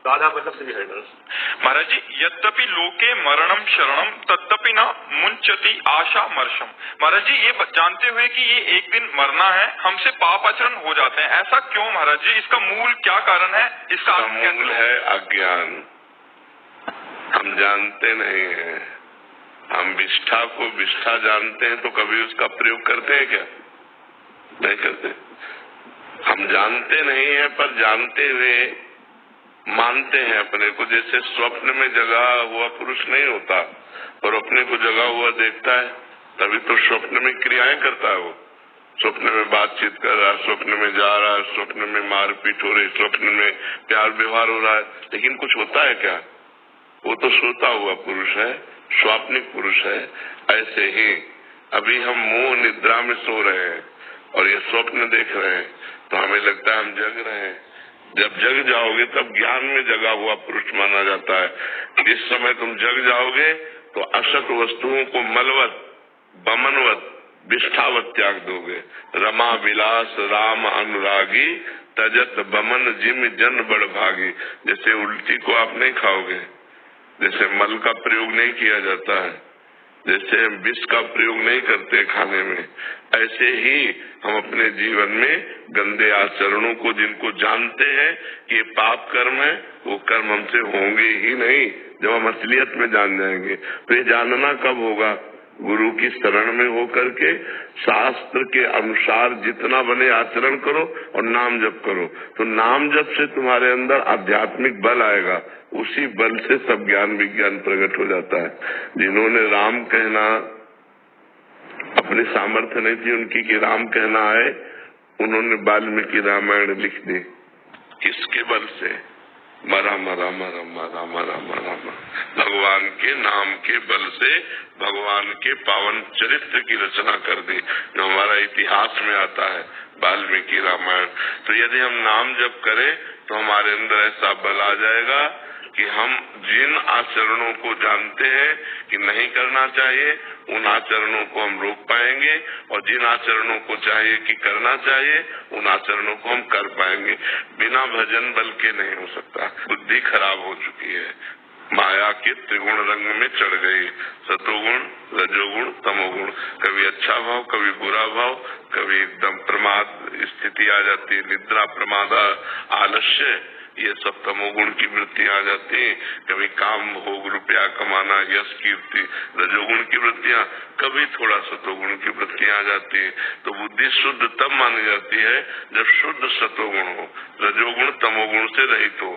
राधा वल्लभ श्री हरिदास। महाराज जी, यद्यपि लोके मरणम शरणम तद्यपि न मुंचति आशा मर्शम। महाराज जी, ये जानते हुए कि ये एक दिन मरना है, हमसे पाप आचरण हो जाते हैं, ऐसा क्यों महाराज जी? इसका मूल क्या कारण है? इसका मूल है अज्ञान। हम जानते नहीं है। हम विष्ठा को विष्ठा जानते हैं तो कभी उसका प्रयोग करते हैं क्या? नहीं करते। हम जानते नहीं है पर जानते हुए मानते हैं अपने को। जैसे स्वप्न में जगा हुआ पुरुष नहीं होता और अपने को जगा हुआ देखता है, तभी तो स्वप्न में क्रियाएं करता है। वो स्वप्न में बातचीत कर रहा है, स्वप्न में जा रहा है, स्वप्न में मारपीट हो रही, स्वप्न में प्यार व्यवहार हो रहा है, लेकिन कुछ होता है क्या? वो तो सोता हुआ पुरुष है, स्वाप्निक पुरुष है। ऐसे ही अभी हम मोह निद्रा में सो रहे हैं और ये स्वप्न देख रहे हैं तो हमें लगता है हम जग रहे हैं। जब जग जाओगे तब ज्ञान में जगा हुआ पुरुष माना जाता है। जिस समय तुम जग जाओगे तो असत वस्तुओं को मलवत बमनवत विष्ठावत त्याग दोगे। रमा विलास राम अनुरागी तजत बमन जिम जन बड़ भागी। जैसे उल्टी को आप नहीं खाओगे, जैसे मल का प्रयोग नहीं किया जाता है, जैसे विष का प्रयोग नहीं करते खाने में, ऐसे ही हम अपने जीवन में गंदे आचरणों को, जिनको जानते हैं कि ये पाप कर्म है, वो कर्म हमसे होंगे ही नहीं। जब हम असलियत में जान जाएंगे तो ये जानना कब होगा? गुरु की शरण में होकर के शास्त्र के अनुसार जितना बने आचरण करो और नाम जप करो, तो नाम जप से तुम्हारे अंदर आध्यात्मिक बल आएगा। उसी बल से सब ज्ञान विज्ञान प्रकट हो जाता है। जिन्होंने राम कहना अपनी सामर्थ्य नहीं थी उनकी कि राम कहना है, उन्होंने वाल्मीकि रामायण लिख दी। किसके बल से? मरा मरा मरा मरा मरा मरा मरा भगवान के नाम के बल से भगवान के पावन चरित्र की रचना कर दी, जो हमारा इतिहास में आता है, वाल्मीकि रामायण। तो यदि हम नाम जप करें तो हमारे अंदर ऐसा बल आ जाएगा कि हम जिन आचरणों को जानते हैं कि नहीं करना चाहिए, उन आचरणों को हम रोक पाएंगे, और जिन आचरणों को चाहिए कि करना चाहिए, उन आचरणों को हम कर पाएंगे। बिना भजन बल के नहीं हो सकता। बुद्धि खराब हो चुकी है, माया के त्रिगुण रंग में चढ़ गई, सतोगुण रजोगुण तमोगुण। कभी अच्छा भाव, कभी बुरा भाव, कभी एकदम प्रमाद स्थिति आ जाती है, निद्रा प्रमाद आलस्य, ये सब तमोगुण की वृत्ति आ जाती है। कभी काम भोग रुपया कमाना, यश कीर्ति, रजोगुण की वृत्तियां, कभी थोड़ा सतोगुण की वृत्तियां आ जाती है। तो बुद्धि शुद्ध तब मानी जाती है जब शुद्ध सतोगुण हो, रजोगुण तमोगुण से रहित हो।